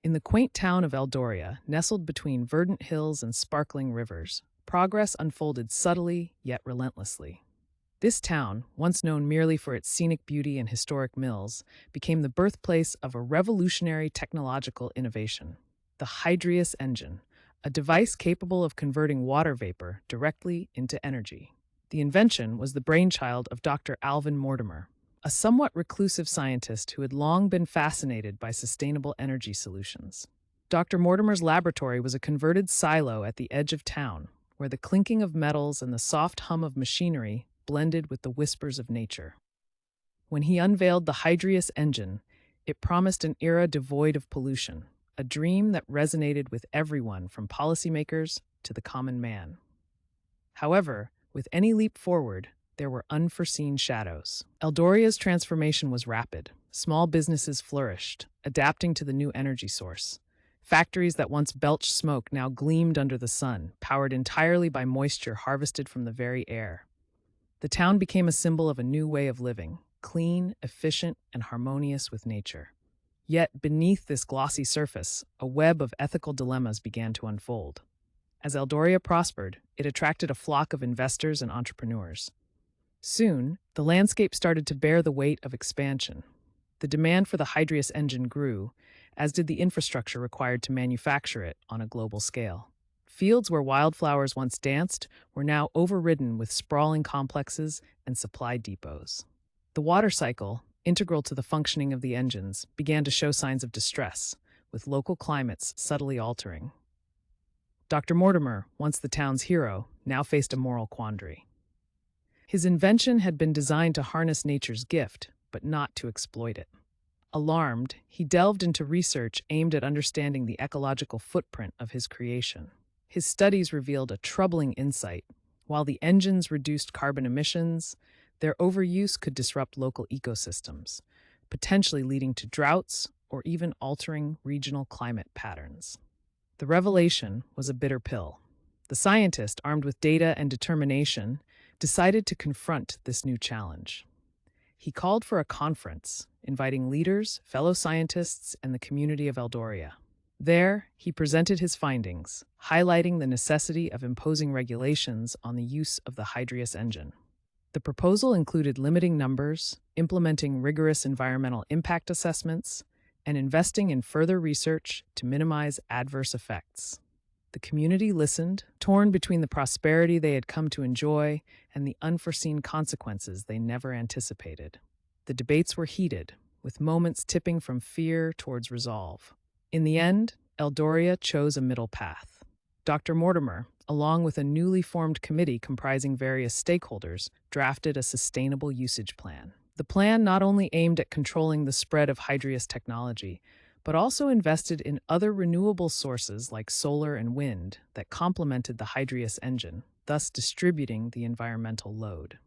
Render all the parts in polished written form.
In the quaint town of Eldoria, nestled between verdant hills and sparkling rivers, progress unfolded subtly yet relentlessly. This town, once known merely for its scenic beauty and historic mills, became the birthplace of a revolutionary technological innovation: the Hydrius engine, a device capable of converting water vapor directly into energy. The invention was the brainchild of Dr. Alvin Mortimer, a somewhat reclusive scientist who had long been fascinated by sustainable energy solutions. Dr. Mortimer's laboratory was a converted silo at the edge of town, where the clinking of metals and the soft hum of machinery blended with the whispers of nature. When he unveiled the Hydrius engine, it promised an era devoid of pollution, a dream that resonated with everyone from policymakers to the common man. However, with any leap forward, there were unforeseen shadows. Eldoria's transformation was rapid. Small businesses flourished, adapting to the new energy source. Factories that once belched smoke now gleamed under the sun, powered entirely by moisture harvested from the very air. The town became a symbol of a new way of living, clean, efficient, and harmonious with nature. Yet, beneath this glossy surface, a web of ethical dilemmas began to unfold. As Eldoria prospered, it attracted a flock of investors and entrepreneurs. Soon, the landscape started to bear the weight of expansion. The demand for the Hydrius engine grew, as did the infrastructure required to manufacture it on a global scale. Fields where wildflowers once danced were now overridden with sprawling complexes and supply depots. The water cycle, integral to the functioning of the engines, began to show signs of distress, with local climates subtly altering. Dr. Mortimer, once the town's hero, now faced a moral quandary. His invention had been designed to harness nature's gift, but not to exploit it. Alarmed, he delved into research aimed at understanding the ecological footprint of his creation. His studies revealed a troubling insight. While the engines reduced carbon emissions, their overuse could disrupt local ecosystems, potentially leading to droughts or even altering regional climate patterns. The revelation was a bitter pill. The scientist, armed with data and determination, decided to confront this new challenge. He called for a conference, inviting leaders, fellow scientists, and the community of Eldoria. There, he presented his findings, highlighting the necessity of imposing regulations on the use of the Hydrius engine. The proposal included limiting numbers, implementing rigorous environmental impact assessments, and investing in further research to minimize adverse effects. The community listened, torn between the prosperity they had come to enjoy and the unforeseen consequences they never anticipated. The debates were heated, with moments tipping from fear towards resolve. In the end, Eldoria chose a middle path. Dr. Mortimer, along with a newly formed committee comprising various stakeholders, drafted a sustainable usage plan. The plan not only aimed at controlling the spread of Hydrius technology, but also invested in other renewable sources like solar and wind that complemented the Hydrius engine, thus distributing the environmental load.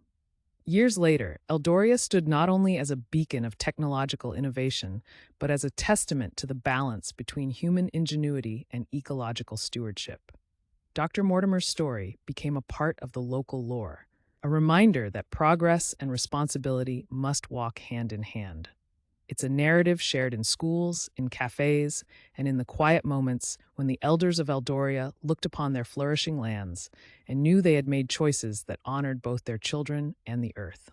Years later, Eldoria stood not only as a beacon of technological innovation, but as a testament to the balance between human ingenuity and ecological stewardship. Dr. Mortimer's story became a part of the local lore, a reminder that progress and responsibility must walk hand in hand. It's a narrative shared in schools, in cafes, and in the quiet moments when the elders of Eldoria looked upon their flourishing lands and knew they had made choices that honored both their children and the earth.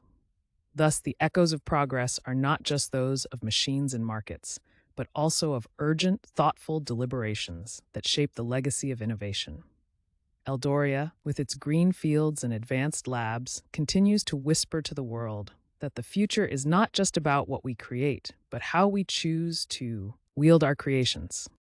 Thus, the echoes of progress are not just those of machines and markets, but also of urgent, thoughtful deliberations that shape the legacy of innovation. Eldoria, with its green fields and advanced labs, continues to whisper to the world that the future is not just about what we create, but how we choose to wield our creations.